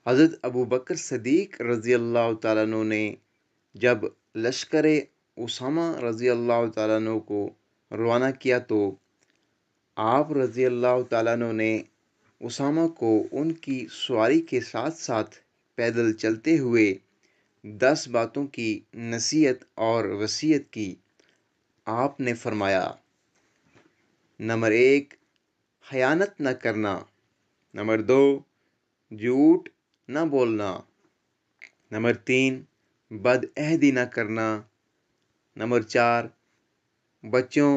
حضرت ابو بکر صدیق رضی اللہ تعالیٰ عنہ نے جب لشکر اسامہ رضی اللہ تعالیٰ عنہ کو روانہ کیا تو آپ رضی اللہ تعالیٰ عنہ نے اسامہ کو ان کی سواری کے ساتھ ساتھ پیدل چلتے ہوئے 10 باتوں کی نصیحت اور وصیت کی۔ آپ نے فرمایا، نمبر 1 خیانت نہ کرنا، نمبر 2 جھوٹ نہ بولنا، نمبر 3 بد عہدی نہ کرنا، نمبر 4 بچوں،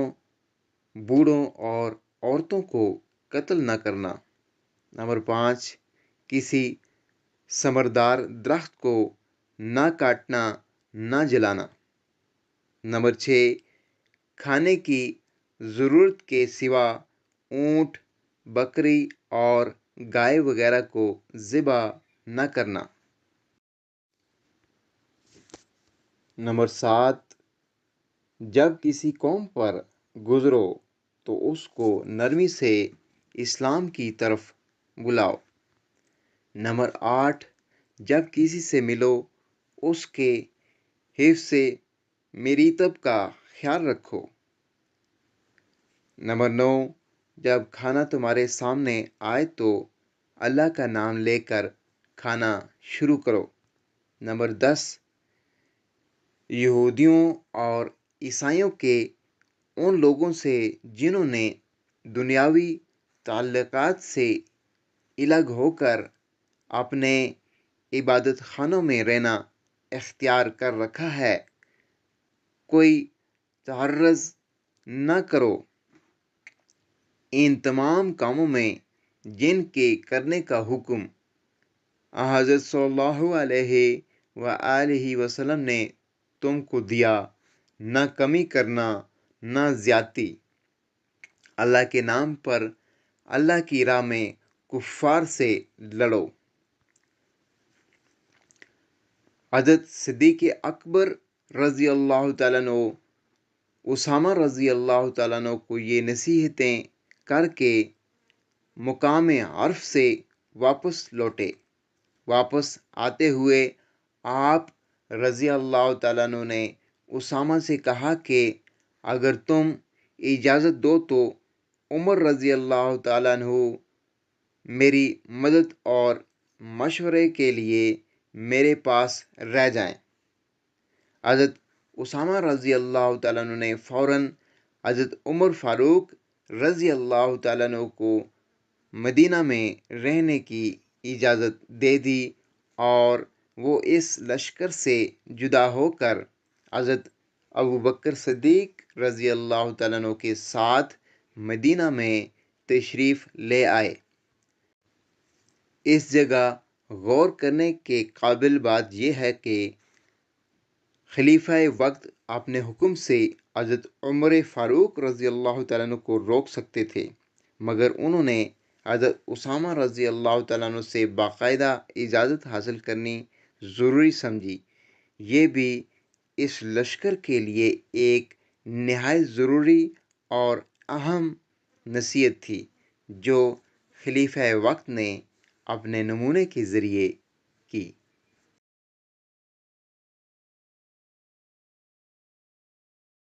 بوڑھوں اور عورتوں کو قتل نہ کرنا، نمبر 5 کسی ثمردار درخت کو نہ کاٹنا، نہ جلانا، نمبر 6 کھانے کی ضرورت کے سوا اونٹ، بکری اور گائے وغیرہ کو ذبح نہ کرنا، نمبر 7 جب کسی قوم پر گزرو تو اس کو نرمی سے اسلام کی طرف بلاؤ، نمبر 8 جب کسی سے ملو اس کے حفظ مرتب کا خیال رکھو، نمبر 9 جب کھانا تمہارے سامنے آئے تو اللہ کا نام لے کر کھانا شروع کرو، نمبر 10 یہودیوں اور عیسائیوں کے ان لوگوں سے جنہوں نے دنیاوی تعلقات سے الگ ہو کر اپنے عبادت خانوں میں رہنا اختیار کر رکھا ہے، کوئی تعرض نہ کرو۔ ان تمام کاموں میں جن کے کرنے کا حکم حضرت صلی اللہ علیہ وآلہ وسلم نے تم کو دیا، نہ کمی کرنا نہ زیادتی۔ اللہ کے نام پر اللہ کی راہ میں کفار سے لڑو۔ حضرت صدیق اکبر رضی اللہ تعالیٰ عنہ اسامہ رضی اللہ تعالیٰ عنہ کو یہ نصیحتیں کر کے مقام عرف سے واپس لوٹے۔ واپس آتے ہوئے آپ رضی اللہ تعالیٰ عنہ نے اسامہ سے کہا کہ اگر تم اجازت دو تو عمر رضی اللہ تعالیٰ عنہ میری مدد اور مشورے کے لیے میرے پاس رہ جائیں۔ حضرت اسامہ رضی اللہ تعالیٰ عنہ نے فوراً حضرت عمر فاروق رضی اللہ تعالیٰ عنہ کو مدینہ میں رہنے کی اجازت دے دی اور وہ اس لشکر سے جدا ہو کر حضرت ابو بکر صدیق رضی اللہ تعالیٰ عنہ کے ساتھ مدینہ میں تشریف لے آئے۔ اس جگہ غور کرنے کے قابل بات یہ ہے کہ خلیفہ وقت اپنے حکم سے حضرت عمر فاروق رضی اللہ تعالیٰ عنہ کو روک سکتے تھے، مگر انہوں نے حضرت اسامہ رضی اللہ تعالیٰ عنہ سے باقاعدہ اجازت حاصل کرنی ضروری سمجھی۔ یہ بھی اس لشکر کے لیے ایک نہایت ضروری اور اہم نصیحت تھی جو خلیفہ وقت نے اپنے نمونے کے ذریعے کی۔